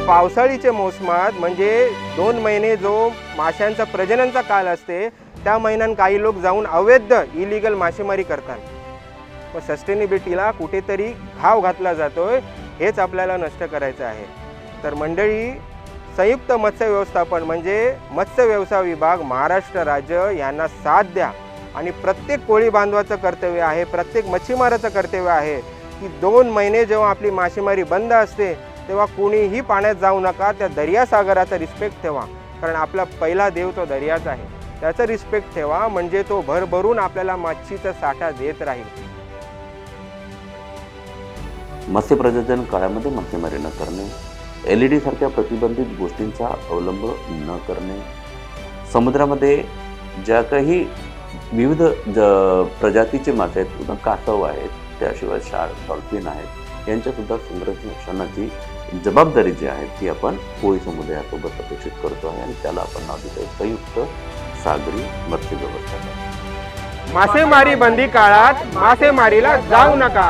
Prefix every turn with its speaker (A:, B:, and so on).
A: पावसाळीच्या मोसमात म्हणजे 2 महिने जो माशांचा प्रजननचा काळ असते त्या महिन्यात काही लोक जाऊन अवैध इलिगल मासेमारी करतात. व सस्टेनेबिलिटीला कुठेतरी घाव घातला जातोय, हेच आपल्याला नष्ट करायचं आहे. तर मंडळी, संयुक्त मत्स्य व्यवस्थापन म्हणजे मत्स्य व्यवसाय विभाग महाराष्ट्र राज्य यांना साथ द्या आणि प्रत्येक कोळी बांधवाचं कर्तव्य आहे, प्रत्येक मच्छीमाराचं कर्तव्य आहे की 2 महिने जेव्हा आपली मासेमारी बंद असते तेव्हा कोणीही पाण्यात जाऊ नका. त्या दर्यासागराचा रिस्पेक्ट ठेवा, कारण आपला पहिला देव तो दर्याच आहे. त्याचा रिस्पेक्ट ठेवा म्हणजे तो भरभरून आपल्याला मच्छीचा साठा देत राहील.
B: मत्स्य प्रजनन काळामध्ये मच्छीमारी न करणे, LED सारख्या प्रतिबंधित गोष्टींचा अवलंब न करणे, समुद्रामध्ये ज्या काही विविध प्रजातीचे मासे आहेत, उदाहरण कासव आहेत, त्याशिवाय शार्क, डॉल्फिन आहेत, यांच्यासुद्धा संरक्षणाची जबाबदारी जी आहे ती आपण कोळी समुदायासोबत अपेक्षित करतो आहे आणि त्याला आपण नाव देतो संयुक्त सागरी मत्स्य व्यवस्थापन.
A: मासेमारी बंदी काळात मासेमारीला जाऊ नका.